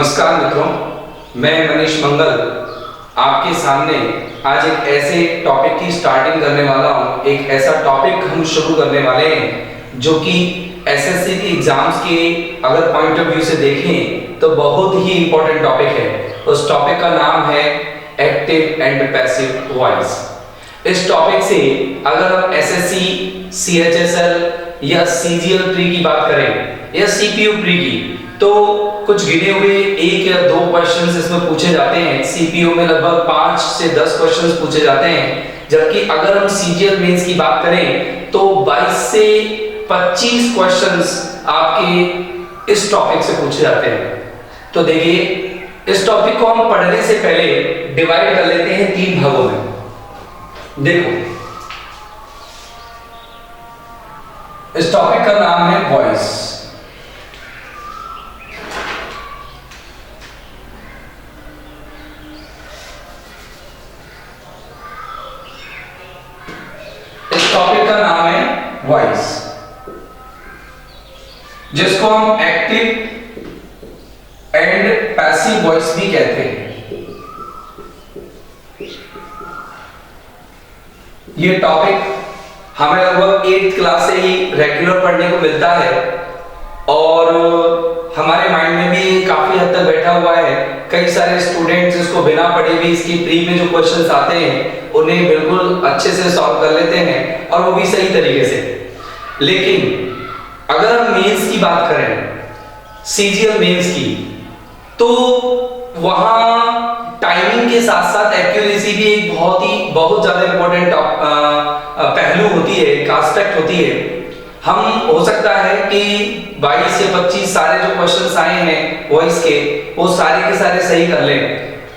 नमस्कार मित्रों, मैं मनीष मंगल आपके सामने आज एक ऐसे टॉपिक की स्टार्टिंग करने वाला हूं। एक ऐसा टॉपिक हम शुरू करने वाले हैं जो कि एसएससी के एग्जाम्स के अगर पॉइंट ऑफ व्यू से देखें तो बहुत ही इंपॉर्टेंट टॉपिक है। उस टॉपिक का नाम है एक्टिव एंड पैसिव वॉइस। इस टॉपिक से अगर हम एसएससी, सीएचएसएल या सीजीएल प्री की बात करें या सीपीयू प्री की, तो कुछ गिने हुए एक या दो क्वेश्चंस इसमें पूछे जाते हैं। सीपीयू में लगभग 5 से 10 क्वेश्चंस पूछे जाते हैं, जबकि अगर हम सीजीएल मेंस की बात करें तो 22 से 25 क्वेश्चंस आपके इस टॉपिक से पूछे जाते हैं। तो देखिए, इस टॉपिक को हम पढ़ने से पहले डिवाइड कर लेते हैं 3 भागों में। देखो, इस टॉपिक का नाम है वॉइस। टॉपिक का नाम है वॉइस, जिसको हम एक्टिव एंड पैसिव वॉइस भी कहते हैं। ये टॉपिक हमें लगभग 8th क्लास से ही रेगुलर पढ़ने को मिलता है और हमारे माइंड में भी काफी हद तक बैठा हुआ है। कई सारे स्टूडेंट्स इसको बिना पढ़े भी इसकी प्री में जो क्वेश्चंस आते हैं उन्हें बिल्कुल अच्छे से सॉल्व कर लेते हैं, और वो भी सही तरीके से। लेकिन अगर हम मेंस की बात करें, सीजीएल मेंस की, तो वहां टाइमिंग के साथ साथ एक्यूरेसी भी एक बहुत ज्यादा इंपॉर्टेंट पहलू होती है, एक एस्पेक्ट होती है। हम हो सकता है कि 22 या 25 सारे जो क्वेश्चंस आए हैं वॉइस के, वो सारे के सारे सही कर लें,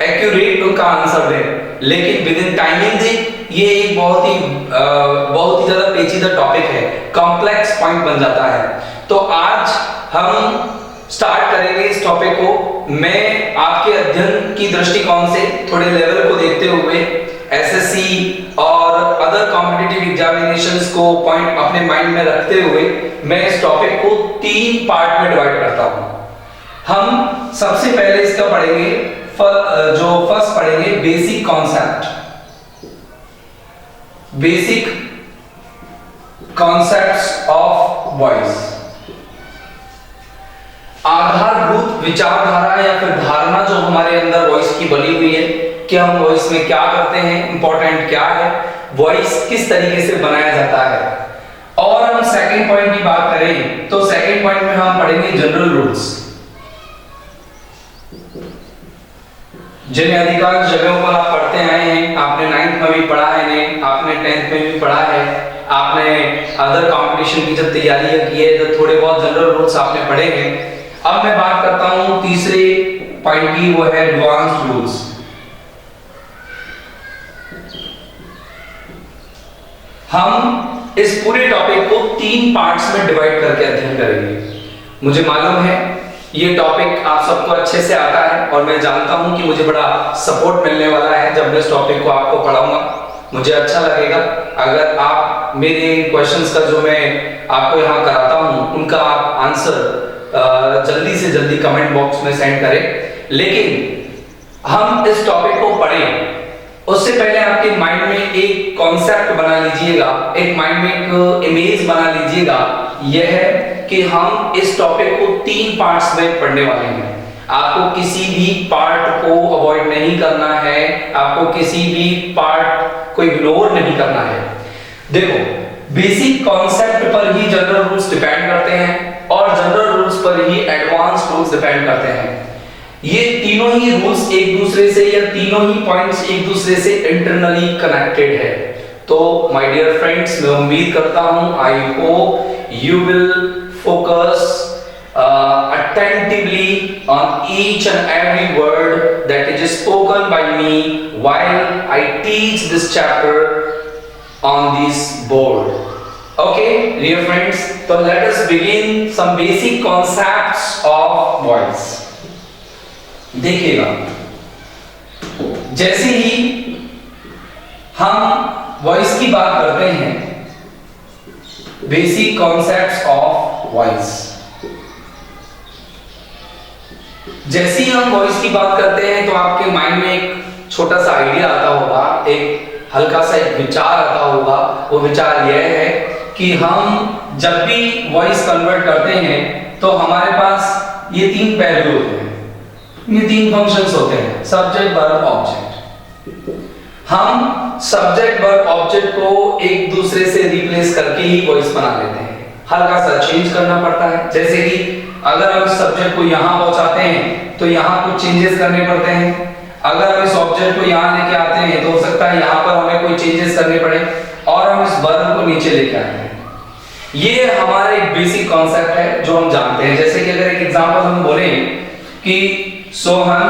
एक्यूरेट उनका आंसर दें, लेकिन विद इन टाइमिंग दे। ये एक बहुत ही ज्यादा पेचीदा टॉपिक है, कॉम्प्लेक्स पॉइंट बन जाता है। तो आज हम स्टार्ट करेंगे इस टॉपिक को। मैं आपके अध्ययन की दृष्टिकोण से थोड़े लेवल को देखते हुए एसएससी और अदर कॉम्पिटिटिव एग्जामिनेशंस को पॉइंट अपने माइंड में रखते हुए मैं इस टॉपिक को 3 पार्ट में डिवाइड करता हूं। हम सबसे पहले इसका पढ़ेंगे, जो फर्स्ट पढ़ेंगे basic concept, basic concepts of voice. आधारभूत विचारधारा या फिर धारणा जो हमारे अंदर वॉइस की बनी हुई है कि हम वॉइस में क्या करते हैं, इंपॉर्टेंट क्या है, वॉइस किस तरीके से बनाया जाता है। और हम सेकंड पॉइंट की बात करें तो सेकंड पॉइंट में हम पढ़ेंगे जनरल रूल्स, जिन्हें अधिकांश जगहों पर आप पढ़ते आए हैं। आपने 9th में भी पढ़ा है, आपने 10th में भी पढ़ा है, आपने अदर कंपटीशन की जब तैयारियां की है तो थोड़े बहुत जनरल रूल्स आपने पढ़े हैं। अब मैं बात करता हूं तीसरे पॉइंट की, वो है एडवांस्ड रूल्स। हम इस पूरे टॉपिक को 3 पार्ट्स में डिवाइड करके अध्ययन करेंगे। मुझे मालूम है ये टॉपिक आप सबको अच्छे से आता है और मैं जानता हूं कि मुझे बड़ा सपोर्ट मिलने वाला है जब मैं इस टॉपिक को आपको पढ़ाऊंगा। मुझे अच्छा लगेगा अगर आप मेरे क्वेश्चंस का जो मैं आपको यहाँ कराता हूं उनका आप आंसर जल्दी से जल्दी कमेंट बॉक्स में सेंड करें। लेकिन हम इस टॉपिक को पढ़ें उससे पहले आपके माइंड में एक कॉन्सेप्ट बना लीजिएगा, एक माइंड में एक इमेज बना लीजिएगा। यह है कि हम इस टॉपिक को 3 पार्ट्स में पढ़ने वाले हैं। आपको किसी भी पार्ट को अवॉइड नहीं करना है, आपको किसी भी पार्ट को इग्नोर नहीं करना है। देखो, बेसिक कॉन्सेप्ट पर ही जनरल रूल्स डिपेंड करते हैं और जनरल रूल्स पर ही एडवांस रूल्स डिपेंड करते हैं। ये तीनों ही रूल्स एक दूसरे से या तीनों ही पॉइंट्स एक दूसरे से इंटरनली कनेक्टेड है। तो माय डियर फ्रेंड्स, मैं उम्मीद करता हूं, I hope you will focus attentively on each and every word that is spoken by me while I teach this chapter on this board. Okay, dear friends, so let us begin some basic concepts of voice. देखिएगा, जैसे ही हम voice की बात करते हैं, basic concepts of voice, जैसे ही हम voice की बात करते हैं तो आपके माइंड में एक छोटा सा आइडिया आता होगा, एक हल्का सा एक विचार आता होगा। वो विचार यह है कि हम जब भी वॉइस कन्वर्ट करते हैं तो हमारे पास ये तीन पहलू होते हैं, ये तीन फंक्शंस होते हैं, सब्जेक्ट वर्ब ऑब्जेक्ट। हम सब्जेक्ट वर्ब ऑब्जेक्ट को एक दूसरे से रिप्लेस करके ही वॉइस बना लेते हैं, हल्का सा चेंज करना पड़ता है। जैसे कि अगर हम सब्जेक्ट को यहां पहुंचाते हैं तो यहां कुछ चेंजेस करने पड़ते हैं, अगर हम इस ऑब्जेक्ट को यहां लेके आते हैं तो हो सकता है यहां पर हमें कोई चेंजेस करने पड़े, और हम इस वर्ब को नीचे लेके आते हैं। ये हमारा एक बेसिक कॉन्सेप्ट है जो हम जानते हैं। जैसे कि अगर एक एग्जांपल हम बोले कि सोहन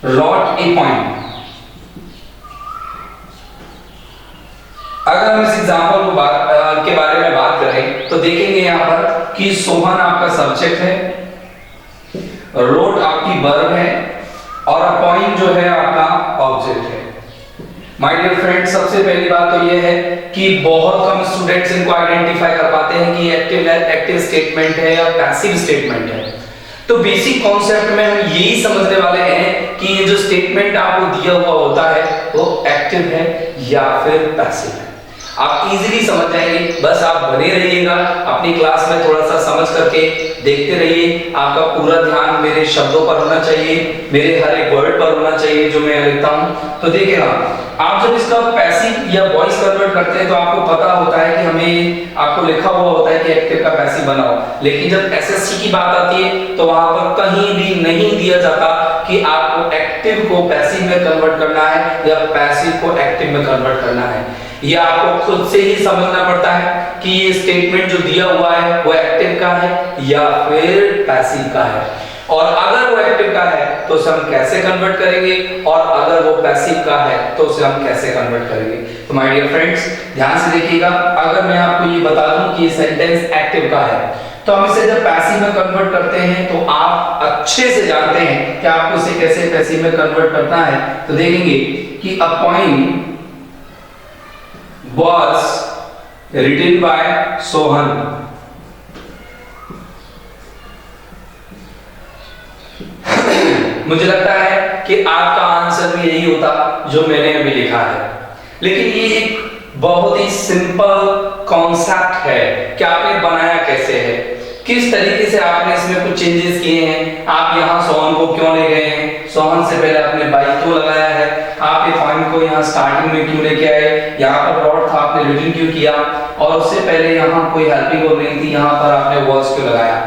रॉट ए पॉइंट, अगर हम इस एग्जांपल को के बारे में बात करें तो देखेंगे यहां पर कि सोहन आपका सब्जेक्ट है, रोट आपकी वर्ब है, और अ पॉइंट जो है आपका ऑब्जेक्ट है। माय डियर फ्रेंड्स, सबसे पहली बात तो यह है कि बहुत कम स्टूडेंट्स इनको आइडेंटिफाई कर पाते हैं कि एक्टिव स्टेटमेंट है या पैसिव स्टेटमेंट है। तो बेसिक कॉन्सेप्ट में हम यही समझने वाले हैं कि ये जो स्टेटमेंट आपको दिया हुआ होता है वो एक्टिव है या फिर पैसिव है। आप इजीली समझ जाएंगे, बस आप बने रहिएगा, अपनी क्लास में थोड़ा सा समझ करके देखते रहिए। आपका पूरा ध्यान मेरे शब्दों पर होना चाहिए, मेरे हर एक वर्ड पर होना चाहिए जो मैं लिखता हूं। तो देखिएगा, आप जब इसका पैसिव या वॉइस कन्वर्ट करते हैं तो आपको पता होता है कि हमें, आपको लिखा हुआ होता है कि एक्टिव का पैसिव बनाओ, लेकिन जब एसएससी की बात आती है तो वहां पर कहीं भी नहीं दिया जाता कि आपको एक्टिव को पैसिव में कन्वर्ट करना है या पैसिव को एक्टिव में कन्वर्ट करना है। ये आपको खुद से ही समझना पड़ता है कि ये स्टेटमेंट जो दिया हुआ है वो एक्टिव का है या फिर पैसिव का है, और अगर वो एक्टिव का है तो उसे हम कैसे कन्वर्ट करेंगे, और अगर वो पैसिव का है तो उसे हम कैसे कन्वर्ट करेंगे। तो माय डियर फ्रेंड्स, ध्यान से देखिएगा, अगर मैं आपको ये बता दूं कि ये सेंटेंस एक्टिव का है तो हम इसे जब पैसिव में कन्वर्ट करते हैं तो आप अच्छे से जानते हैं कि आपको इसे कैसे पैसिव में कन्वर्ट करना है। तो देखेंगे कि a point was written by Sohan. मुझे लगता है कि आपका आंसर भी यही होता जो मैंने अभी लिखा है, लेकिन ये एक बहुत ही सिंपल कॉन्सेप्ट है कि आपने बनाया कैसे है, किस तरीके से आपने इसमें कुछ चेंजेस किए हैं। आप यहाँ सोहन को क्यों ले गए हैं, सोहन से पहले आपने बाई क्यों लगाया है, आप ये पॉइंट को यहाँ स्टार्टिंग में क्यों लेके आए, यहाँ पर डॉट था आपने रिटर्न क्यों किया, और उससे पहले यहाँ कोई हेल्पिंग वर्ब नहीं थी, यहाँ पर आपने वर्ड्स क्यों लगाया।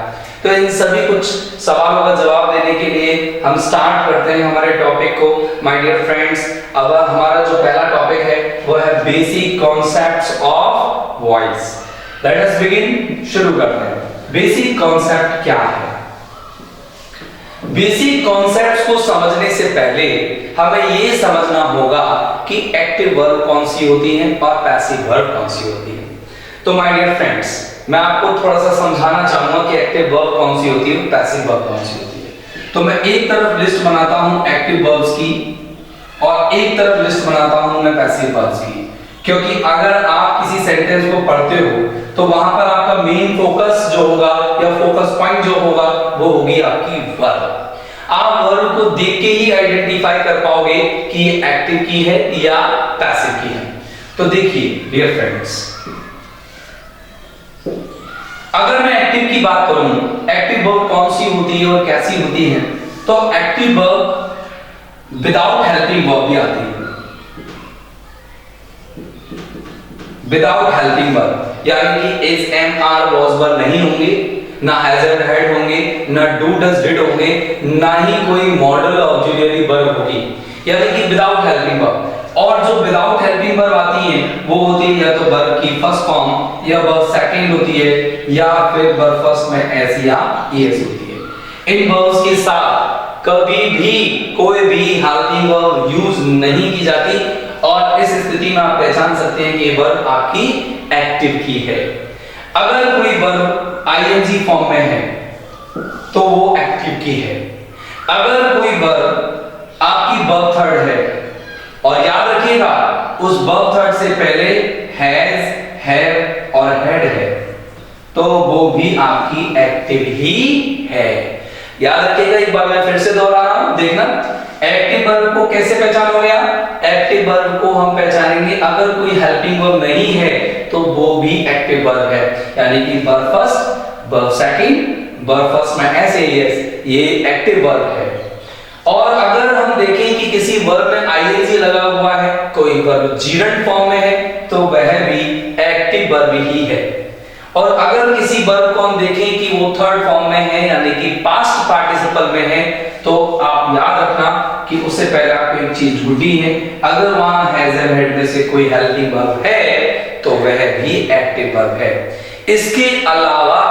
तो इन सभी कुछ सवालों का जवाब देने के लिए हम स्टार्ट करते हैं हमारे टॉपिक को। माय डियर फ्रेंड्स, अब हमारा जो पहला टॉपिक है वो है basic concepts of voice. Let us begin, शुरू करते हैं। बेसिक कॉन्सेप्ट क्या है? बेसिक कॉन्सेप्ट्स को समझने से पहले हमें यह समझना होगा कि एक्टिव वर्ब कौन सी होती है और पैसिव वर्ब कौन सी होती है। तो माय डियर फ्रेंड्स, मैं आपको थोड़ा सा समझाना चाहूंगा कि एक्टिव वर्ब कौन सी होती है, पैसिव वर्ब कौन सी होती है। तो मैं एक तरफ लिस्ट बनाता हूं एक्टिव वर्ब्स की और एक तरफ लिस्ट बनाता हूं मैं पैसिव वर्ब्स की, क्योंकि अगर आप किसी सेंटेंस को पढ़ते हो तो वहां पर आपका मेन फोकस जो होगा या फोकस पॉइंट जो होगा वो होगी आपकी वर्ब। आप वर्ब को देख के ही आइडेंटिफाई कर पाओगे कि ये एक्टिव की है या पैसिव की है। तो देखिए डियर फ्रेंड्स, अगर मैं एक्टिव की बात करूं, एक्टिव वर्ब कौन सी होती है और कैसी होती है, तो active verb without helping verb भी आती है। विदाउट हेल्पिंग वर्ब यानी कि is, am, are, was verb नहीं होंगे, ना हैज एंड हैड होंगे, ना डू डज डिड होंगे, ना ही कोई मॉडल ऑक्सिलरी वर्ब होगी, यानी कि विदाउट हेल्पिंग वर्ब। और जो विदाउट हेल्पिंग वर्ब आती है वो होती है या तो वर्ब की फर्स्ट फॉर्म या वर्ब सेकंड होती है या फिर वर्ब फर्स्ट में एस या ईएस होती है। इन वर्ब्स के साथ कभी भी कोई भी हेल्पिंग वर्ब यूज नहीं की जाती, और इस स्थिति में आप पहचान सकते हैं कि वर्ब आपकी एक्टिव की है। अगर कोई वर्ब आईएनजी फॉर्म में है तो वो एक्टिव की है। अगर कोई वर्ब आपकी वर्ब थर्ड है, और याद रखिएगा उस वर्ब थर्ड से पहले हैज, हैव और हैड है, तो वो भी आपकी एक्टिव ही है। याद रखिएगा, एक बार मैं फिर से दोहरा रहा हूं, देखना। एक्टिव वर्ब को कैसे पहचानोगे आप? एक्टिव वर्ब को हम पहचानेंगे अगर कोई हेल्पिंग वर्ब नहीं है तो वो भी एक्टिव वर्ब है, यानी कि verb first, verb second, verb first में एस ए एस, ये एक्टिव वर्ब है। और अगर हम देखें कि किसी वर्ब में आईएनजी लगा हुआ है, कोई वर्ब जीरंड फॉर्म में है, तो वह भी एक्टिव वर्ब ही है। और अगर किसी वर्ब को हम देखें कि वो थर्ड फॉर्म में है, यानी कि पास्ट पार्टिसिपल में है, तो आप याद रखना कि उससे पहले आपको एक चीज ढूंढी है, अगर वहां हैज एंड हैड में से कोई हेल्पिंग वर्ब है तो वह भी एक्टिव वर्ब है। इसके अलावा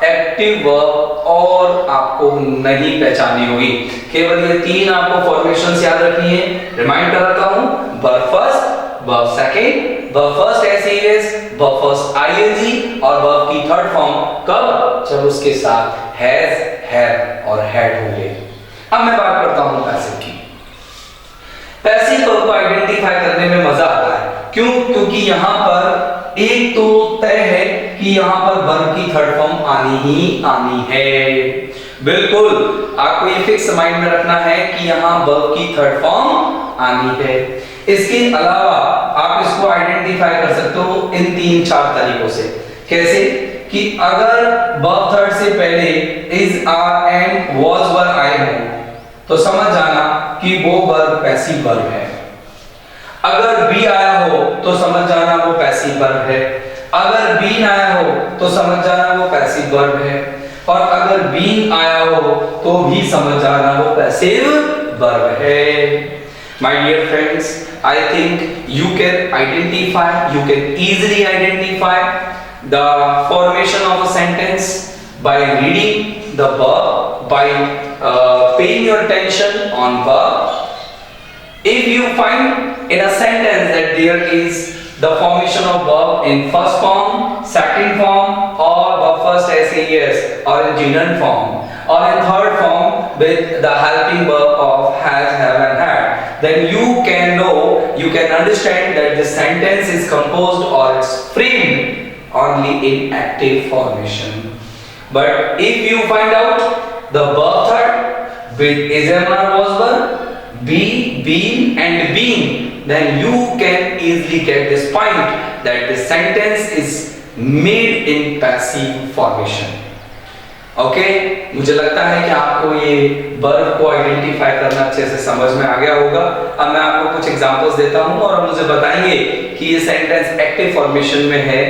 एक्टिव वर्ब और आपको नहीं पहचानी होगी। केवल ये तीन आपको फॉर्मेशंस याद रखनी है। रिमाइंड कराता हूं, verb first, verb second, verb first SES, verb first ING और वर्ब की थर्ड फॉर्म कब? जब उसके साथ हैज, हैव और हैड होंगे। अब मैं बात करता हूं पैसिव की। पैसिव वर्ब को आइडेंटिफाई करने में मजा आता है। क्यों? क्योंकि यहां पर एक तो तय है कि यहां पर वर्ब की थर्ड फॉर्म आनी ही आनी है। बिल्कुल, आपको ये फिक्स माइंड में रखना है कि यहां वर्ब की थर्ड फॉर्म आनी है। इसके अलावा आप इसको आइडेंटिफाई कर सकते हो इन तीन चार तरीकों से। कैसे? कि अगर वर्ब थर्ड से पहले is, are and was were आए हो तो समझ जाना कि वो वर्ब पैसिव वर्ब है। अगर बी आया हो तो समझ जाना वो पैसिव वर्ब है। अगर बीन आया हो तो समझ जाना वो पैसिव वर्ब है। और अगर बीन आया हो तो भी समझ जाना वो पैसिव वर्ब है। My dear friends, I think you can easily identify the formation of a sentence by reading the verb, by paying your attention on verb. If you find in a sentence that there is the formation of verb in first form, second form, or verb first SAES, or in gerund form, or in third form with the helping verb of has, have and had, then you can know, you can understand that the sentence is composed or is framed only in active formation. But if you find out the verb third with is, am, are, was, were, be, been and being, then you can easily get this point that the sentence is made in passive formation. Okay, मुझे लगता है कि आपको ये verb को identify करना अच्छे से समझ में आ गया होगा। अब मैं आपको कुछ एग्जांपल्स देता हूं और आप मुझे बताएंगे कि ये सेंटेंस एक्टिव फॉर्मेशन में है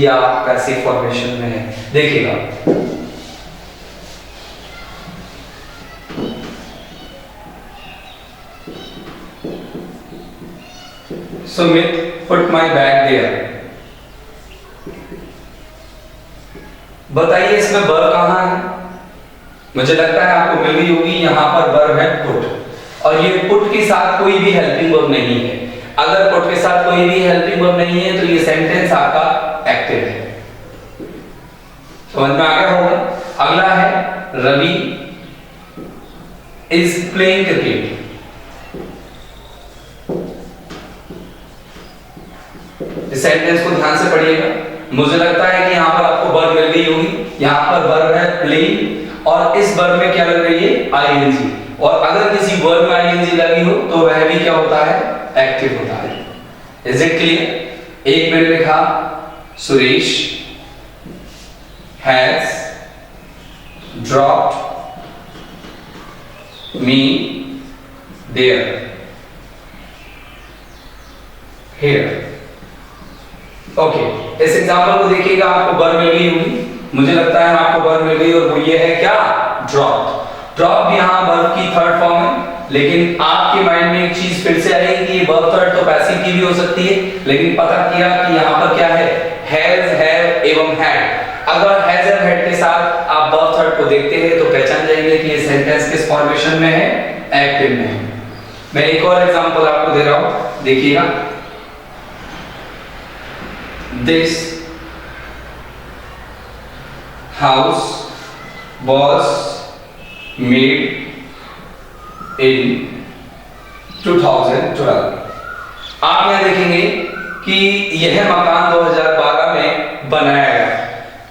या पैसिव फॉर्मेशन में है। देखिएगा, Sumit put my bag there. बताइए इसमें वर्ब कहां है? मुझे लगता है आपको मिल गई होगी। यहां पर वर्ब है पुट, और ये पुट के साथ कोई भी हेल्पिंग वर्ब नहीं है। अगर पुट के साथ कोई भी हेल्पिंग वर्ब नहीं है तो ये सेंटेंस आपका एक्टिव है। समझ में आ गया होगा। अगला है रवि इज प्लेइंग क्रिकेट। इस सेंटेंस को ध्यान से पढ़िएगा। मुझे लगता है कि यहाँ पर आपको वर्ब मिल गई होगी। यहाँ पर वर्ब है प्लेइंग और इस वर्ब में क्या लग रही है? आईएनजी। और अगर किसी वर्ब में आईएनजी लगी हो तो वह भी क्या होता है? एक्टिव होता है। Is it clear? एक मैंने लिखा Suresh has dropped me there here. Okay, इस एग्जांपल को देखिएगा, आपको वर्ब मिल गई होगी। मुझे लगता है आपको वर्ब मिल गई और वो ये है क्या? ड्रॉप। ड्रॉप भी यहाँ वर्ब की थर्ड फॉर्म है, लेकिन आपके माइंड में एक चीज फिर से आएगी कि ये वर्ब थर्ड तो पैसिव की भी हो सकती है, लेकिन पता किया कि यहाँ पर क्या है? हैज, हैव एवं हैड। अगर हैज एंड हैड के साथ आप वर्ब थर्ड को देखते हैं तो पहचान जाएंगे कि ये सेंटेंस किस फॉर्मेशन में है? एक्टिव में है। मैं एक और एग्जांपल आपको दे रहा हूं, देखिएगा। This house was made in 2012। आप यहां देखेंगे कि यह मकान 2012 में बनाया गया।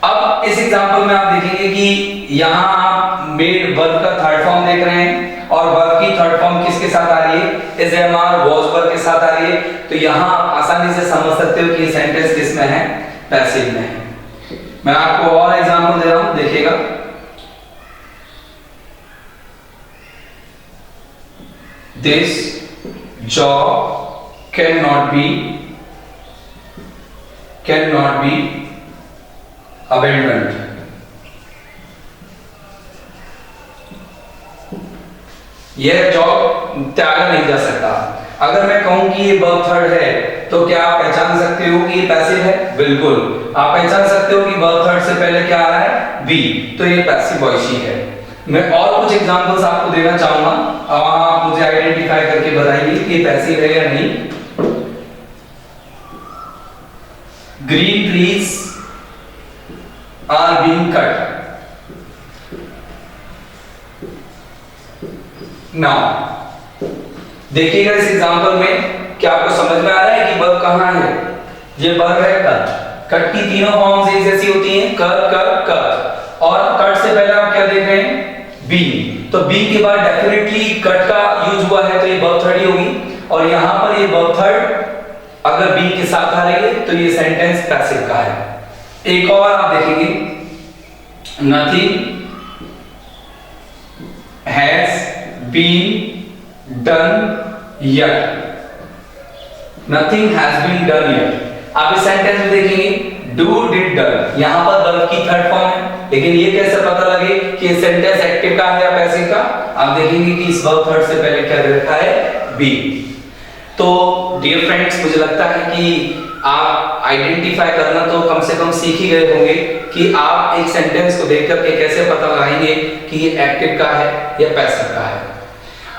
अब इस एग्जांपल में आप देखेंगे कि यहां आप मेड वर्ब का थर्ड फॉर्म देख रहे हैं और वर्ब की थर्ड फॉर्म किसके साथ आ रही है? Is am are was verb के साथ आ रही है। तो यहां आप आसानी से समझ सकते हो कि ये सेंटेंस किस में है? पैसिव में है। मैं आपको और एग्जांपल दे रहा हूं, देखिएगा। This job can not be abandoned। यह जॉब त्यागा नहीं जा सकता। अगर मैं कहूं कि ये वर्ब थर्ड है तो क्या आप पहचान सकते हो कि ये पैसिव है? बिल्कुल आप पहचान सकते हो कि वर्ब थर्ड से पहले क्या आ रहा है? बी, तो ये पैसिव वॉइस ही है। मैं और कुछ एग्जांपल्स आपको देना चाहूंगा, अब आप मुझे आइडेंटिफाई करके बताइए कि ये पैसिव है या नहीं। Green trees are being cut now। देखिएगा इस एग्जांपल में क्या आपको समझ में आ रहा है कि वर्ब कहां है? ये वर्ब है कट। कट की तीनों फॉर्म्स एक जैसी होती हैं, कट कट कट, और कट से पहले आप क्या देख रहे हैं? बी। तो बी के बाद डेफिनेटली कट का यूज हुआ है तो ये वर्ब थर्ड ही होगी, और यहां पर ये वर्ब थर्ड अगर बी के साथ आ रही है तो ये सेंटेंस पैसिव का है। एक और आप देखेंगे, nothing has been done yet। nothing has been done yet। आप इस सेंटेंस में देखेंगे do did done, यहां पर वर्ब की थर्ड फॉर्म है, लेकिन ये कैसे पता लगे कि ये सेंटेंस एक्टिव का है या पैसिव का? आप देखेंगे कि इस वर्ब थर्ड से पहले क्या दे रखा है? बी। तो डियर फ्रेंड्स, मुझे लगता है कि आप आइडेंटिफाई करना तो कम से कम सीख ही गए होंगे कि आप एक सेंटेंस को देख करके कैसे पता लगाएंगे कि ये एक्टिव का है या पैसिव का है।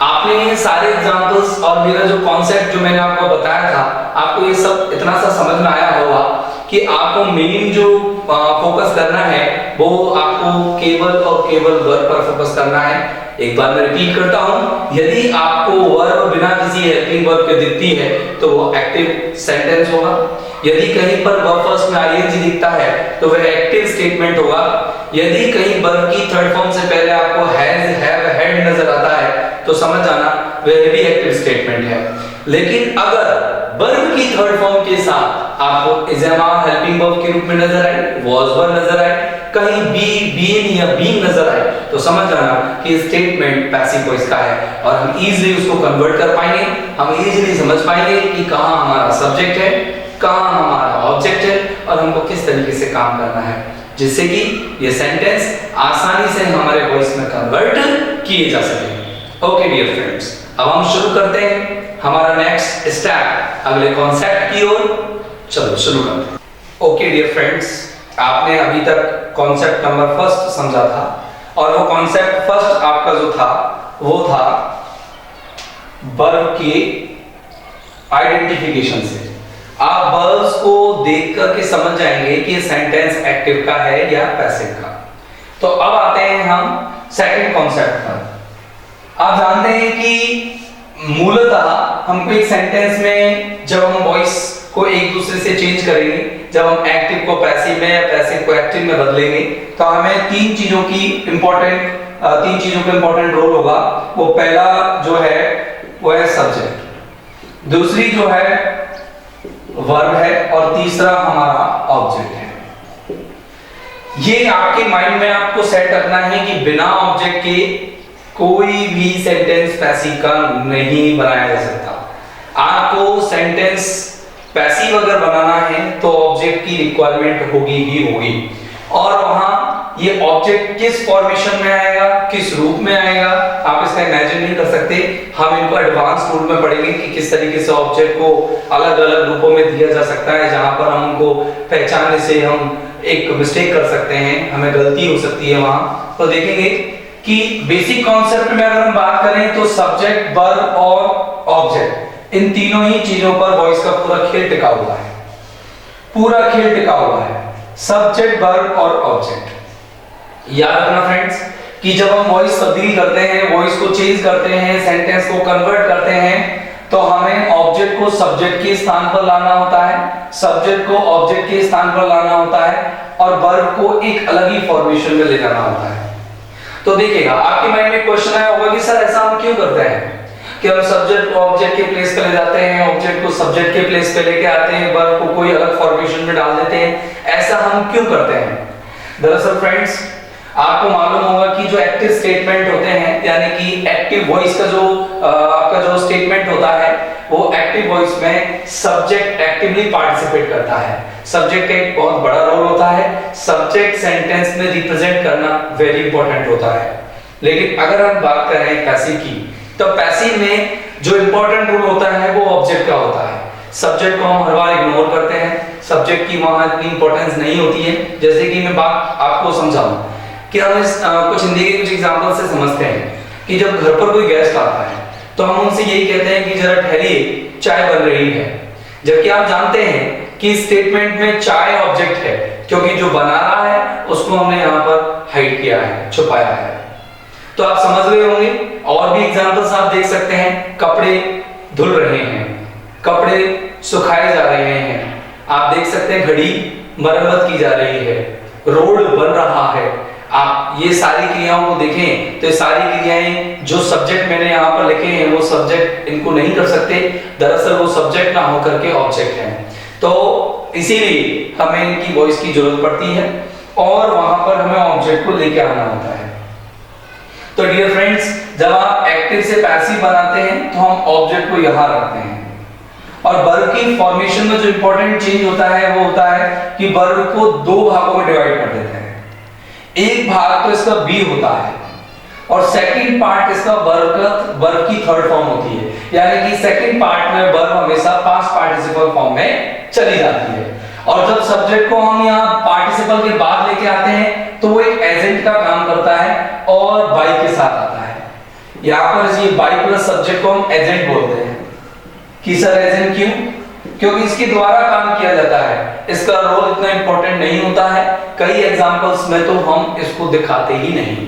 आपने ये सारे एग्जांपल्स और मेरा जो कॉन्सेप्ट जो मैंने आपको बताया था, आपको ये सब इतना सा समझ में आया होगा कि आपको मेन जो फोकस करना है वो आपको केवल और केवल वर्ब पर फोकस करना है। एक बार मैं रिपीट करता हूं, यदि आपको वर्ब बिना किसी हेल्पिंग वर्ब के दिखती है तो वो एक्टिव सेंटेंस होगा। यदि कहीं पर वर्ब फर्स्ट में आईएनजी दिखता है तो वह एक्टिव स्टेटमेंट होगा। यदि कहीं वर्ब की थर्ड फॉर्म से पहले आपको हैज, हैव, हैड नजर आता है तो समझ जाना वह भी एक्टिव स्टेटमेंट है। लेकिन अगर वर्ब की थर्ड फॉर्म के साथ आपको is am are helping verb के रूप में नजर आए, वाज वर्ब नजर आए, कहीं बी, बीन या बीइंग नजर आए तो समझ जाना कि स्टेटमेंट पैसिव वॉइस का है, और हम इजीली उसको कन्वर्ट कर पाएंगे। हम इजीली समझ पाएंगे कि कहां हमारा सब्जेक्ट है, कहां हमारा ऑब्जेक्ट है, और हमको किस तरीके से काम करना है, जिससे कि ये सेंटेंस आसानी से हमारे वॉइस में कन्वर्ट किए जा सके। ओके डियर फ्रेंड्स, अब हम शुरू करते हैं हमारा नेक्स्ट स्टेप अगले कॉन्सेप्ट की ओर। चलो शुरू करते हैं। ओके डियर फ्रेंड्स, आपने अभी तक कॉन्सेप्ट नंबर फर्स्ट समझा था, और वो कॉन्सेप्ट फर्स्ट आपका जो था वो था वर्ब के आइडेंटिफिकेशन से। आप वर्ब्स को देख करके समझ जाएंगे कि ये सेंटेंस एक्टिव का है या पैसिव का। तो अब आते हैं हम सेकंड कॉन्सेप्ट पर। आप जानते हैं कि मूलतः हमको एक सेंटेंस में जब हम वॉइस को एक दूसरे से चेंज करेंगे, जब हम एक्टिव को पैसिव में या पैसिव को एक्टिव में बदलेंगे, तो हमें तीन चीजों का इंपॉर्टेंट रोल होगा। वो पहला जो है वो है सब्जेक्ट, दूसरी जो है वर्ब है, और तीसरा हमारा ऑब्जेक्ट है। ये आपके माइंड में आपको सेट रखना है कि बिना ऑब्जेक्ट के कोई भी सेंटेंस पैसिव का नहीं बनाया जा सकता। आपको सेंटेंस पैसिव अगर बनाना है तो ऑब्जेक्ट की रिक्वायरमेंट होगी ही होगी, और वहां ये ऑब्जेक्ट किस फॉर्मेशन में आएगा, किस रूप में आएगा, आप इसका इमेजिन नहीं कर सकते। हम इनको एडवांस रूप में पढ़ेंगे कि किस तरीके से ऑब्जेक्ट को अलग अलग रूपों में दिया जा सकता है, जहां पर हम उनको पहचानने से हम एक मिस्टेक कर सकते हैं, हमें गलती हो सकती है वहां। तो देखेंगे कि बेसिक कॉन्सेप्ट में अगर हम बात करें तो सब्जेक्ट, वर्ब और ऑब्जेक्ट, इन तीनों ही चीजों पर वॉइस का पूरा खेल टिका हुआ है, पूरा खेल टिका हुआ है, सब्जेक्ट, वर्ब और ऑब्जेक्ट। याद रखना फ्रेंड्स कि जब हम वॉइस तब्दील करते हैं, वॉइस को चेंज करते हैं, सेंटेंस को कन्वर्ट करते हैं, तो हमें ऑब्जेक्ट को सब्जेक्ट के स्थान पर लाना होता है, सब्जेक्ट को ऑब्जेक्ट के स्थान पर लाना होता है और वर्ब को एक अलग ही फॉर्मेशन में ले जाना होता है। तो देखिएगा आपके माइंड में क्वेश्चन आया होगा कि सर ऐसा हम क्यों करते हैं कि हम सब्जेक्ट को ऑब्जेक्ट के प्लेस पे ले जाते हैं, ऑब्जेक्ट को सब्जेक्ट के प्लेस पे लेके आते हैं, वर्ब को कोई अलग फॉर्मेशन में डाल देते हैं, ऐसा हम क्यों करते हैं? दरअसल फ्रेंड्स आपको मालूम होगा कि जो एक्टिव स्टेटमेंट होते हैं यानी कि एक्टिव वॉइस का जो आपका जो स्टेटमेंट होता है वो एक्टिव वॉइस में सब्जेक्ट एक्टिवली पार्टिसिपेट करता है। सब्जेक्ट का एक बहुत बड़ा रोल होता है, सब्जेक्ट सेंटेंस में रिप्रेजेंट करना वेरी इंपॉर्टेंट होता है। लेकिन अगर हम बात करें पैसिव की, तो पैसिव में जो इंपॉर्टेंट रोल होता है वो ऑब्जेक्ट का होता है। सब्जेक्ट को हम हर बार इग्नोर करते हैं, सब्जेक्ट की वहां इतनी इंपॉर्टेंस नहीं होती है। जैसे कि मैं बात आपको समझाऊं कि हम कुछ हिंदी के कुछ एग्जांपल से समझते हैं कि जब घर पर कोई गेस्ट आता है तो हम उनसे यही कहते हैं कि जरा ठहरिए, चाय बन रही है। जबकि आप जानते हैं कि स्टेटमेंट में चाय ऑब्जेक्ट है, क्योंकि जो बना रहा है उसको हमने यहाँ पर हाइड किया है, छुपाया है। तो आप समझ गए होंगे। और भी एग्जांपल्स आप देख सकते हैं, कपड़े धुल रहे हैं, कपड़े सुखाए जा रहे हैं, आप देख सकते हैं घड़ी मरम्मत की जा रही है, रोड बन रहा है। आप ये सारी क्रियाओं को देखें तो ये सारी क्रियाएं जो सब्जेक्ट मैंने यहाँ पर लिखे हैं वो सब्जेक्ट इनको नहीं कर सकते, दरअसल वो सब्जेक्ट ना होकर के ऑब्जेक्ट हैं। तो इसीलिए हमें इनकी वॉइस की जरूरत पड़ती है और वहां पर हमें ऑब्जेक्ट को लेके आना होता है। तो डियर फ्रेंड्स जब आप एक्टिव से पैसिव बनाते हैं तो हम ऑब्जेक्ट को यहां रखते हैं और वर्ब की फॉर्मेशन में जो इंपॉर्टेंट चेंज होता है वो होता है कि वर्ब को दो भागों में डिवाइड कर देते हैं। एक भाग तो इसका बी होता है और सेकंड पार्ट इसका वर्ब की थर्ड फॉर्म होती है, यानी कि सेकंड पार्ट में वर्ब हमेशा पास्ट पार्टिसिपल फॉर्म में चली जाती है। और जब सब्जेक्ट को हम यहाँ पार्टिसिपल के बाद लेके आते हैं तो वो एक एजेंट का काम करता है और बाई के साथ आता है। यहाँ पर ये बाई प्लस सब्जेक्ट को हम एजेंट बोलते हैं। कि सर एजेंट क्यों? क्योंकि इसके द्वारा काम किया जाता है, इसका रोल इतना इंपॉर्टेंट नहीं होता है। कई एग्जांपल्स में तो हम इसको दिखाते ही नहीं।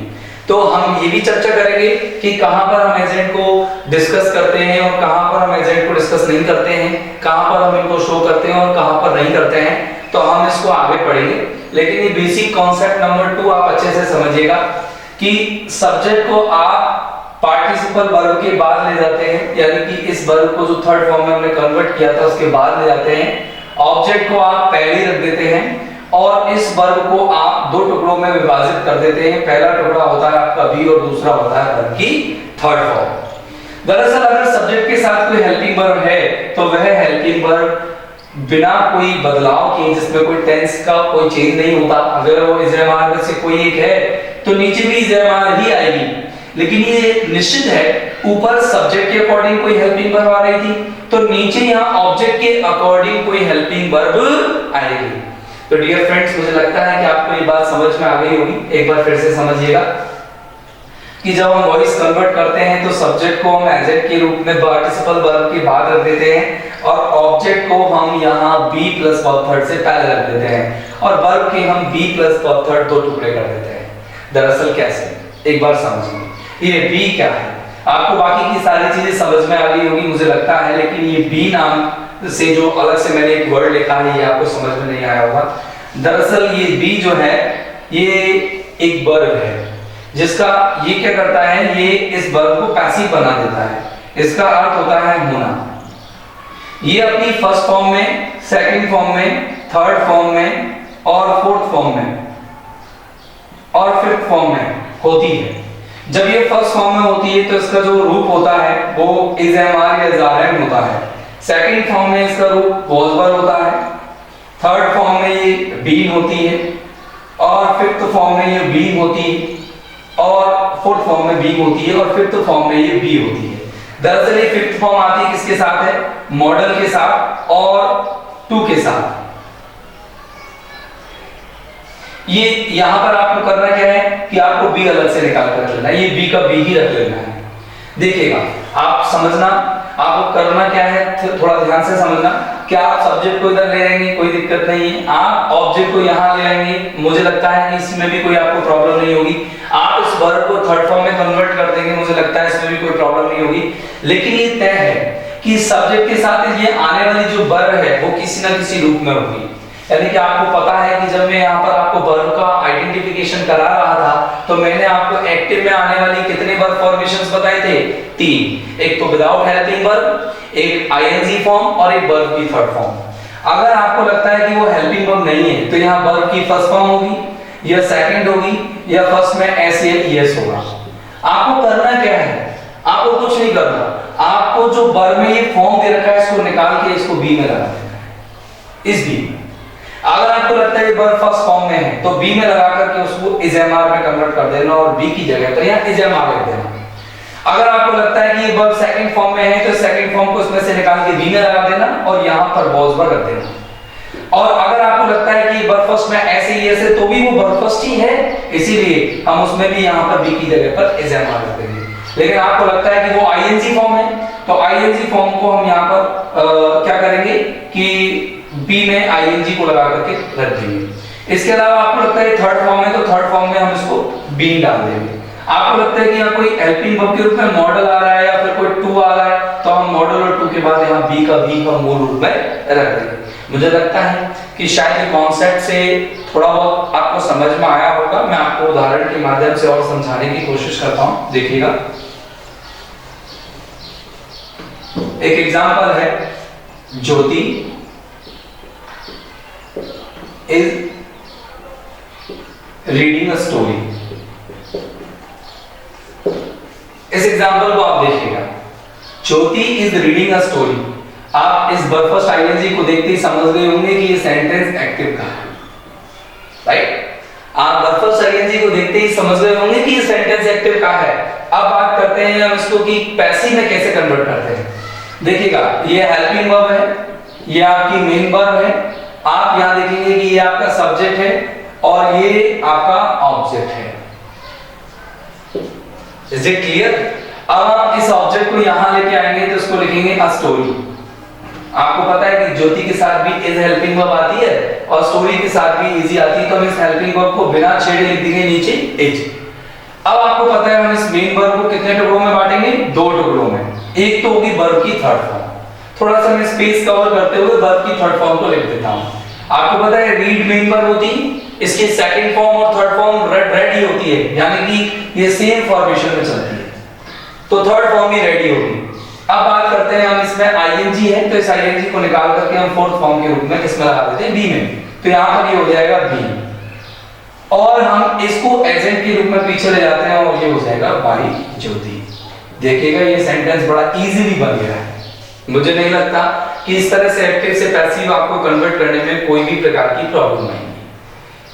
तो हम ये भी चर्चा करेंगे कि कहां पर हम एजेंट को डिस्कस करते हैं और कहां पर हम एजेंट को डिस्कस नहीं करते हैं, कहां पर हम इनको शो करते हैं और कहां पर नहीं करते हैं। तो हम इसको आगे पढ़ेंगे, लेकिन ये बेसिक कॉन्सेप्ट नंबर 2 आप अच्छे से समझिएगा कि सब्जेक्ट को आप पार्टिसिपल वर्ब के बाद ले जाते हैं, यानी कि इस वर्ब को जो थर्ड फॉर्म में हमने कन्वर्ट किया था उसके बाद ले जाते हैं। ऑब्जेक्ट को आप पहले रख देते हैं और इस वर्ब को आप दो टुकड़ों में विभाजित कर देते हैं। पहला टुकड़ा होता है आपका बी और दूसरा होता है वर्ब की थर्ड फॉर्म। दरअसल अगर सब्जेक्ट के साथ कोई हेल्पिंग वर्ब है तो वह हेल्पिंग वर्ब बिना कोई बदलाव किए, जिसमें कोई टेंस का कोई चेंज नहीं होता, अगर वो इज़्रामार में से कोई एक है तो नीचे भी इज़्रामार ही आएगी। लेकिन ये निश्चित है ऊपर सब्जेक्ट के अकॉर्डिंग कोई हेल्पिंग वर्ब आ रही थी तो नीचे यहाँ ऑब्जेक्ट के अकॉर्डिंग कोई हेल्पिंग वर्ब आएगी। तो डियर फ्रेंड्स मुझे लगता है कि आपको ये बात समझ में आ गई होगी। एक बार फिर से समझिएगा कि जब हम वॉइस कन्वर्ट करते हैं तो सब्जेक्ट को हम एजेंट के रूप में पार्टिसिपल वर्ब के बाद रख देते हैं और ऑब्जेक्ट को हम यहाँ बी प्लस वर्ब थर्ड से पहले रख देते हैं और वर्ब के हम बी प्लस वर्ब थर्ड दो टुकड़े कर देते हैं। दरअसल कैसे, एक बार समझिए। ये बी क्या है? आपको बाकी की सारी चीजें समझ में आ गई होगी मुझे लगता है, लेकिन ये बी नाम से जो अलग से मैंने एक वर्ड लिखा है ये आपको समझ में नहीं आया होगा। दरअसल ये बी जो है ये एक वर्ब है जिसका ये क्या करता है, ये इस वर्ब को पैसिव बना देता है। इसका अर्थ होता है होना। ये अपनी फर्स्ट फॉर्म में, सेकंड फॉर्म में, थर्ड फॉर्म में और फोर्थ फॉर्म में और फिफ्थ फॉर्म में होती है। जब ये फर्स्ट फॉर्म में होती है तो इसका जो रूप होता है वो इज़-एम-आर या ज़ारेम होता है। सेकंड फॉर्म में इसका रूप वॉज-वर होता है। थर्ड फॉर्म में ये बीन होती है और फिफ्थ फॉर्म में ये बीन होती है और फोर्थ फॉर्म में बीन होती है और फिफ्थ फॉर्म में ये बी होती है। दरअसल ये फिफ्थ फॉर्म आती है किसके साथ है? मॉडल के साथ और टू के साथ। ये यहां पर आपको करना क्या है कि आपको बी अलग से निकाल कर रख लेना है, ये बी का बी ही रख लेना है। देखिएगा आप समझना, आपको करना क्या है थोड़ा ध्यान से समझना कि आप सब्जेक्ट को इधर ले आएंगे कोई दिक्कत नहीं है, आप ऑब्जेक्ट को यहां ले आएंगे, मुझे लगता है कि इसमें भी कोई आपको प्रॉब्लम नहीं होगी। आप इस वर्ब को थर्ड फॉर्म में कन्वर्ट कर देंगे, मुझे लगता है इसमें भी कोई प्रॉब्लम नहीं होगी। लेकिन ये तय है कि सब्जेक्ट के साथ ये आने वाली जो वर्ब है वो किसी ना किसी रूप में होगी। यानी कि आपको पता है कि जब मैं यहाँ पर आपको वर्ब का आइडेंटिफिकेशन करा रहा था तो मैंने आपको एक्टिव में आने वाली कितने वर्ब फॉर्मेशंस बताए थे? 3। एक तो विदाउट हेल्पिंग वर्ब, एक आईएनजी फॉर्म और एक वर्ब की थर्ड फॉर्म। अगर आपको लगता है कि वो हेल्पिंग वर्ब नहीं है तो यहाँ वर्ब की फर्स्ट फॉर्म होगी या सेकंड होगी या फर्स्ट में एस या ईएस होगा। आपको करना क्या है? आपको कुछ नहीं करना, आपको जो वर्ब में ये फॉर्म दे रखा है इसको निकाल के इसको बी में लगा देना है। इस बी अगर आपको लगता है वर्ब फर्स्ट फॉर्म में है तो बी में लगा करके उसको इज एमआर में कन्वर्ट कर देना और बी की जगह पर यहाँ इज एमआर लिख देना। अगर आपको लगता है कि ये वर्ब सेकंड फॉर्म में है तो सेकंड फॉर्म को इसमें से निकाल के बी में लगा देना और यहाँ पर वॉज वर्ब रख देना। और अगर आपको लगता है कि वर्ब फर्स्ट में ऐसे ही ऐसे तो भी वो वर्ब फर्स्ट ही है, इसीलिए हम उसमें भी यहाँ पर बी की जगह पर इज एमआर रख देंगे। लेकिन आपको लगता है कि वो आईएनजी फॉर्म है तो आईएनजी फॉर्म को हम यहाँ पर क्या करेंगे कि बी में आईएनजी को लगा करके रख देंगे। इसके अलावा आपको लगता है थर्ड फॉर्म है तो थर्ड फॉर्म में हम इसको बी डाल देंगे। आपको लगता है कि यहाँ कोई हेल्पिंग वर्ब के रूप में मॉडल आ रहा है या फिर कोई टू आ रहा है तो हम मॉडल और टू के बाद यहाँ बी का मूल रूप में रख देंगे। मुझे लगता है कि शायद ये कॉन्सेप्ट से थोड़ा बहुत आपको समझ में आया होगा। मैं आपको उदाहरण के माध्यम से और समझाने की कोशिश करता हूँ। देखिएगा, एक एग्जांपल है, ज्योति इज रीडिंग अ स्टोरी। इस एग्जांपल को आप देखिएगा, ज्योति इज रीडिंग अ स्टोरी। आप इस वर्ब फर्स्ट आईएनजी को देखते ही समझ गए होंगे कि ये सेंटेंस एक्टिव का है, राइट? आप वर्ब फर्स्ट आईएनजी को देखते ही समझ गए होंगे कि ये सेंटेंस एक्टिव का है। अब बात करते हैं हम इसको कि पैसिव में कैसे कन्वर्ट करते हैं। देखिएगा, ये हेल्पिंग वर्ब है, ये आपकी मेन वर्ब है। आप यहां देखेंगे कि ये आपका सब्जेक्ट है और ये आपका ऑब्जेक्ट है। Is it clear? अब आप इस ऑब्जेक्ट को यहां लेके आएंगे तो इसको लिखेंगे अ स्टोरी। आपको पता है कि ज्योति के साथ भी इज हेल्पिंग वर्ब आती है और स्टोरी के साथ भी इजी आती है, तो हम इस हेल्पिंग वर्ब को बिना छेड़े लिख देंगे नीचे इज। अब आपको पता है हम इस मेन वर्ब को कितने टुकड़ों में बांटेंगे? 2 टुकड़ों में। एक तो होगी वर्ब की थर्ड फॉर्म। थोड़ा सा मैं स्पेस कवर करते हुए वर्ब की थर्ड फॉर्म को लिख देता हूं। आपको पता है रीड मेन वर्ब होती है, इसकी सेकंड फॉर्म और थर्ड फॉर्म रेडी होती है, यानी कि ये सेम फॉर्मेशन में चलती है, तो थर्ड फॉर्म भी रेडी होगी। अब बात करते हैं हम इसमें आईएनजी है तो इस आईएनजी को निकाल करके हम फोर्थ फॉर्म के रूप में इसमें लगा देते हैं बी में, तो यहां पर ये हो जाएगा बी और हम इसको एजेंट के रूप में पीछे ले जाते हैं और ये हो जाएगा बाई ज्योति। देखिएगा ये सेंटेंस बड़ा इजीली बन गया है। मुझे नहीं लगता कि इस तरह से एक्टिव से पैसिव आपको कन्वर्ट करने में कोई भी प्रकार की प्रॉब्लम नहीं है।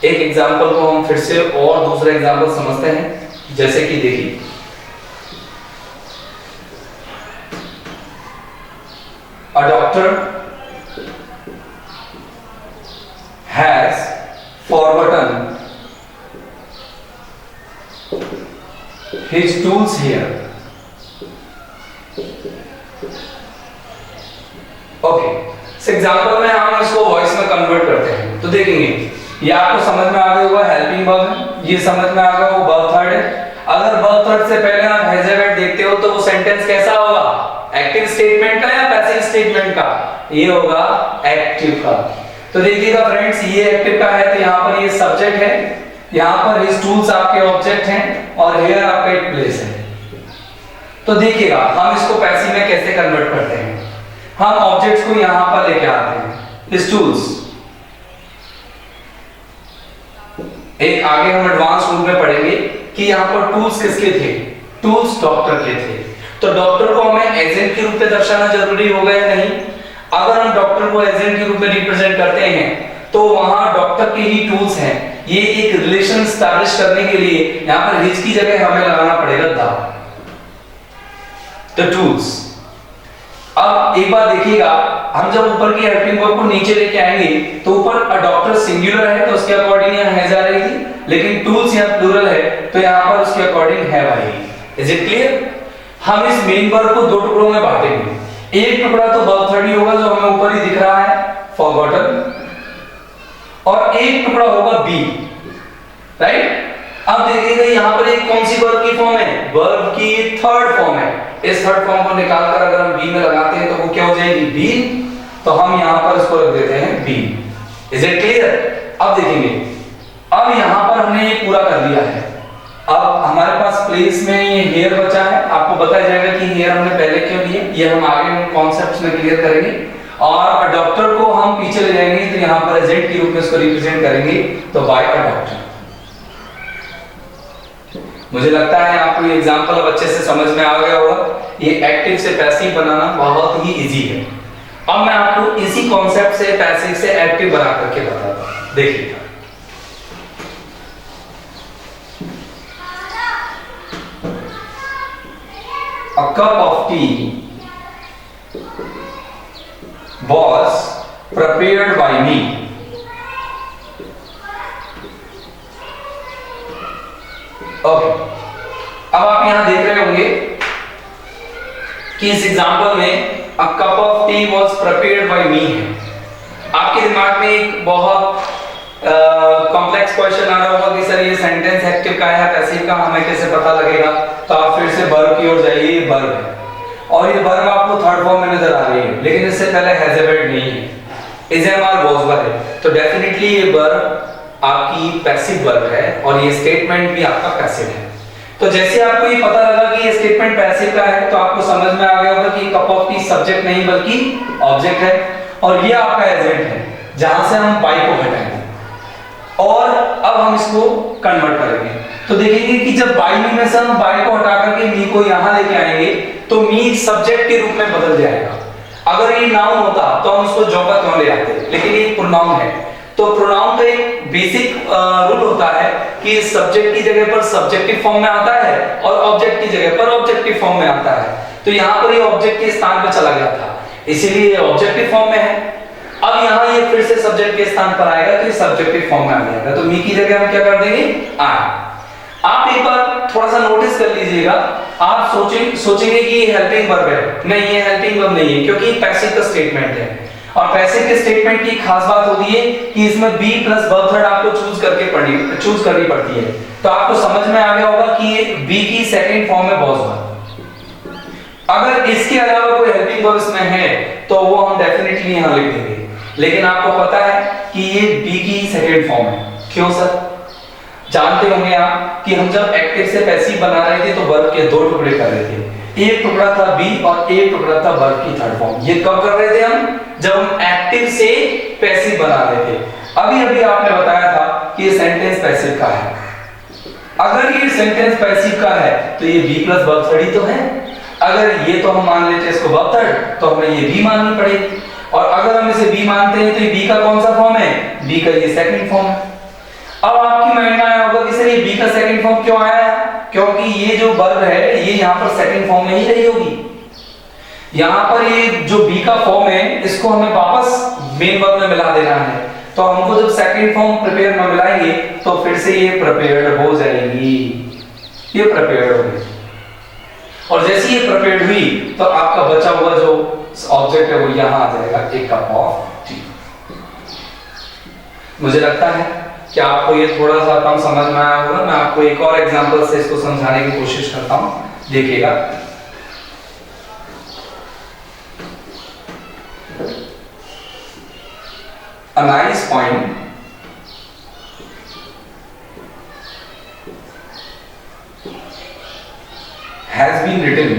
एक एग्जांपल को हम फिर से और दूसरा एग्जांपल समझते हैं, जैसे कि देखिए, a doctor has forgotten his tools here. Okay, इस एग्जांपल में हम इसको वॉइस में कन्वर्ट करते हैं तो देखेंगे ये आपको समझ में आ गया होगा हेल्पिंग वर्ब है, ये समझ में आ गया वो वर्ब थर्ड है। अगर वर्ब थर्ड से पहले आप हैज हैव देखते हो तो वो सेंटेंस कैसा होगा? एक्टिव स्टेटमेंट का या पैसिव स्टेटमेंट का? ये होगा एक्टिव का। तो देखिएगा फ्रेंड्स, ये एक्टिव का है तो यहाँ पर ये सब्जेक्ट है, यहाँ पर हिज टूल्स आपके ऑब्जेक्ट हैं और हियर आपका एक प्लेस है। तो देखिएगा हम इसको पैसिव में कैसे कन्वर्ट करते हैं। हम ऑब्जेक्ट्स को यहां पर लेके आते हैं, हिज टूल्स। एक आगे हम एडवांस रूप में पढ़ेंगे कि यहां पर टूल्स किसके थे? टूल्स डॉक्टर के थे। तो डॉक्टर को हमें एजेंट के रूप में दर्शाना जरूरी होगा या नहीं? अगर हम डॉक्टर को एजेंट के रूप में रिप्रेजेंट करते हैं तो वहां डॉक्टर के ही टूल्स हैं। ये एक रिलेशन एस्टैब्लिश करने के लिए यहां पर हिज की जगह हमें लगाना पड़ेगा द टूल्स। अब एक बार देखिएगा, हम जब ऊपर की हेल्पिंग वर्ब को नीचे लेके आएंगे तो ऊपर अ डॉक्टर सिंगुलर है तो उसके अकॉर्डिंग यहां हैज आ रही थी, लेकिन टूल्स यहां प्लूरल है तो यहां पर उसके अकॉर्डिंग हैव आएगी। Is it clear? हम इस मेन वर्ब को 2 टुकड़ों में बांटेंगे। एक टुकड़ा तो वर्ब थर्ड ही होगा जो हमें ऊपर ही दिख रहा है, फॉरगॉटन, और एक टुकड़ा होगा बी, राइट? अब देखिएगा यहाँ पर एक कौन सी वर्ब की फॉर्म है, वर्ब की थर्ड फॉर्म है। इस थर्ड फॉर्म को निकालकर अगर हम बी में लगाते हैं तो वो क्या हो जाएगी, बीन। तो हम यहाँ पर इसको रख देते हैं बीन। Is it clear? अब देखेंगे, अब यहाँ पर हमने ये पूरा कर लिया है। अब हमारे पास प्लेस में ये हेयर बचा है। आपको बताया जाएगा कि हेयर हमने पहले क्यों लिए, ये हम आगे कॉन्सेप्ट्स में क्लियर करेंगे। और डॉक्टर को हम पीछे ले जाएंगे, तो यहाँ पर एजेंट के रूप में इसको रिप्रेजेंट करेंगे, तो बाय अ डॉक्टर। मुझे लगता है आपको ये एग्जांपल अब अच्छे से समझ में आ गया होगा। ये एक्टिव से पैसिव बनाना बहुत ही इजी है। अब मैं आपको इसी कॉन्सेप्ट से पैसिव से एक्टिव बना करके बताता हूं। देखिए, a cup of tea was prepared by me. Okay, अब आप यहां देख रहे होंगे कि इस एग्जांपल में a cup of tea was prepared by me है। आपके दिमाग में एक बहुत कॉम्प्लेक्स क्वेश्चन आ रहा होगा कि सर ये सेंटेंस एक्टिव का है पैसिव का, हमें कैसे पता लगेगा? तो आप फिर से वर्ब की ओर जाइए। ये वर्ब है और ये वर्ब आपको थर्ड फॉर्म में नजर आ रही है, लेकिन इससे पहले हैज वर्ड नहीं है, is am are was verb है। तो डेफिनेटली ये वर्ब आपकी पैसिव वर्ब है और ये स्टेटमेंट भी आपका पैसिव है। तो जैसे आपको ये पता लगा कि ये स्टेटमेंट पैसिव का है, तो आपको समझ में आ गया होगा कि कप ऑफ टी सब्जेक्ट नहीं बल्कि ऑब्जेक्ट है और ये आपका एजेंट है जहां से हम बाई को हटाएंगे। और अब हम इसको कन्वर्ट करेंगे, तो देखेंगे कि जब बाई मी में से हम बाई को हटा करके मी को यहां लेके आएंगे तो मी सब्जेक्ट के रूप में बदल जाएगा। अगर ये नाउन होता तो हम इसको जो का त्यों ले आते, लेकिन ये प्रोनाउन है। तो प्रोनाउन का एक बेसिक रूल होता है कि सब्जेक्ट की जगह पर सब्जेक्टिव फॉर्म में आता है और ऑब्जेक्ट की जगह पर ऑब्जेक्टिव फॉर्म में आता है। तो यहाँ पर ये ऑब्जेक्ट के स्थान पर चला गया था, इसीलिए ये ऑब्जेक्टिव फॉर्म में है। अब यहाँ ये फिर से सब्जेक्ट के स्थान पर आएगा तो ये सब्जेक्टिव फॉर्म में आ जाएगा। तो मी की जगह हम क्या कर देंगे, आई। आप एक बार थोड़ा सा नोटिस कर लीजिएगा, आप सोचेंगे कि ये हेल्पिंग वर्ब है। नहीं, ये हेल्पिंग वर्ब नहीं है, क्योंकि पैसिव का स्टेटमेंट है। और पैसिव के स्टेटमेंट की खास बात होती है कि इसमें बी प्लस वर्ब थर्ड आपको चूज करनी पड़ती है। तो आपको समझ में आ गया होगा कि ये बी की सेकंड फॉर्म में वाज वर्ब। अगर इसके अलावा कोई हेल्पिंग वर्ब इसमें है तो वो हम डेफिनेटली यहां लिख देंगे, लेकिन आपको पता है कि ये बी की सेकंड फॉर्म है। क्यों सर? जानते होंगे आप कि हम जब एक्टिव से पैसिव बना रहे थे तो वर्ब के दो टुकड़े कर रहे थे, एक टुकड़ा था बी और एक टुकड़ा था वर्ब की थर्ड फॉर्म। ये कब कर रहे थे हम? जब हम एक्टिव से पैसिव बना रहे थे। अभी आपने बताया था कि ये सेंटेंस पैसिव का है। अगर ये सेंटेंस पैसिव का है तो ये बी प्लस वर्ब थर्ड ही तो है। अगर ये तो हम मान लेते हैं इसको वर्ब थर्ड, तो हमें ये बी माननी पड़ेगी। और अगर हम इसे बी मानते हैं तो ये बी का कौन सा फॉर्म है? बी का ये सेकंड फॉर्म है। अब आपकी माइंड में आया होगा कि सर ये बी का सेकंड फॉर्म क्यों आया? क्योंकि ये जो वर्ब है ये यहाँ पर सेकंड फॉर्म में ही रही होगी। यहाँ पर ये जो बी का फॉर्म है इसको हमें वापस मेन वर्ब में मिला देना है। तो हमको जब सेकंड फॉर्म प्रिपेयर में मिलाएंगे तो फिर से ये प्रिपेयर्ड हो जाएगी, ये प्रिपेयर्ड होगी। और जैसे ये प्रिपेयर्ड हुई तो आपका बचा हुआ जो ऑब्जेक्ट है वो यहां आ जाएगा, एक कप ऑफ टी। मुझे लगता है कि आपको ये थोड़ा सा कम समझ में आया होगा। मैं आपको एक और एग्जांपल से इसको समझाने की कोशिश करता हूं, देखिएगा। A nice poem has been written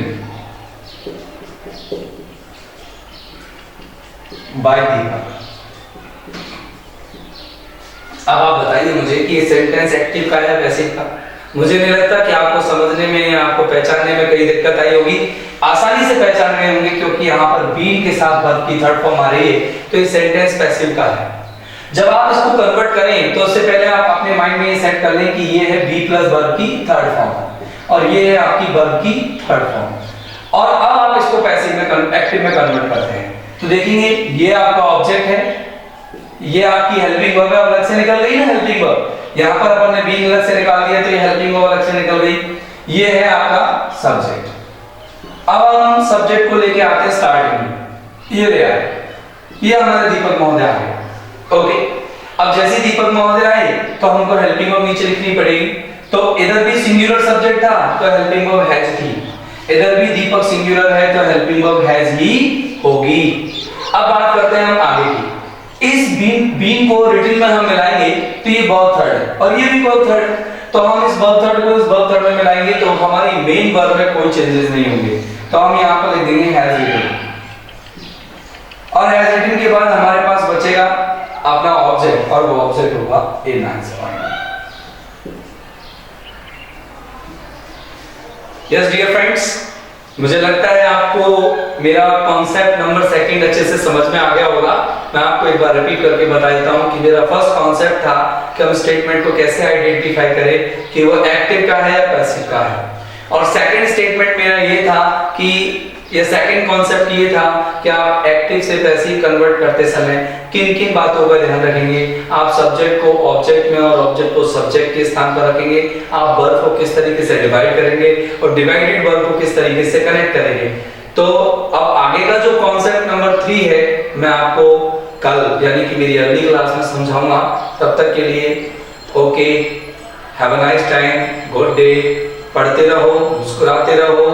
by Deepak। अब आप बताइए मुझे कि ये सेंटेंस एक्टिव का है पैसिव का? मुझे नहीं लगता कि आपको समझने में या आपको पहचानने में कोई दिक्कत आई होगी। आसानी से पहचान रहे होंगे क्योंकि यहाँ पर बीन के साथ वर्ब की थर्ड फॉर्म आ रही है, तो ये सेंटेंस पैसिव का है। जब आप इसको कन्वर्ट करें तो उससे पहले आप अपने माइंड में ये सेट कर लें कि ये है बी प्लस वर्ब की थर्ड फॉर्म और ये है आपकी वर्ब की थर्ड फॉर्म। और अब आप इसको पैसिव में एक्टिव में कन्वर्ट करते हैं तो देखेंगे ये आपका ऑब्जेक्ट है, ये आपकी हेल्पिंग वर्ब है, अलग से निकल गई ना हेल्पिंग वर्ब। यहाँ पर अपन ने बीन अलग से निकाल दिया तो ये हेल्पिंग वर्ब अलग से निकल गई। ये है आपका सब्जेक्ट। अब हम सब्जेक्ट को लेके आते हैं स्टार्टिंग में, ये ले आए, ये हमारे दीपक महोदय आ गए। ओके, अब जैसे दीपक महोदय आए तो हमको हेल्पिंग वर्ब नीचे लिखनी पड़ेगी। तो इधर भी सिंगुलर सब्जेक्ट था तो हेल्पिंग वर्ब हैज थी, इधर भी दीपक सिंगुलर है तो हेल्पिंग वर्ब हैज ही होगी। अब बात करते हैं हम आगे की। इस बीन को रिटन में हम मिलाएंगे तो ये वर्ब थर्ड है और ये भी वर्ब थर्ड, तो हम इस वर्ब थर्ड को इस वर्ब थर्ड में मिलाएंगे तो हमारी मेन वर्ब में कोई चेंजेस नहीं होंगे, तो हम यहाँ पर लिख देंगे हैज रिटन, और हैज रिटन के बाद हमारे पास बचेगा अपना ऑब्जेक्ट और वो ऑब्जेक्ट होगा a nice point. Yes dear friends, मुझे लगता है आपको मेरा कॉन्सेप्ट नंबर सेकंड अच्छे से समझ में आ गया होगा। मैं आपको एक बार रिपीट करके बता देता हूं कि मेरा फर्स्ट कॉन्सेप्ट था कि हम स्टेटमेंट को कैसे आइडेंटिफाई करें कि वो एक्टिव का है या पैसिव का है, और सेकंड स्टेटमेंट मेरा ये था कि ये सेकंड कॉन्सेप्ट ये था कि आप एक्टिव से पैसिव कन्वर्ट करते समय किन किन बातों का ध्यान रखेंगे। आप सब्जेक्ट को ऑब्जेक्ट में और ऑब्जेक्ट को सब्जेक्ट के स्थान पर रखेंगे, आप वर्ब को किस तरीके से डिवाइड करेंगे और डिवाइडेड वर्ब को किस तरीके से कनेक्ट करेंगे। तो अब आगे का जो कॉन्सेप्ट नंबर 3 है मैं आपको कल यानी कि मेरी अगली क्लास में समझाऊंगा। तब तक के लिए okay, have a nice time, good day, पढ़ते रहो, मुस्कुराते रहो।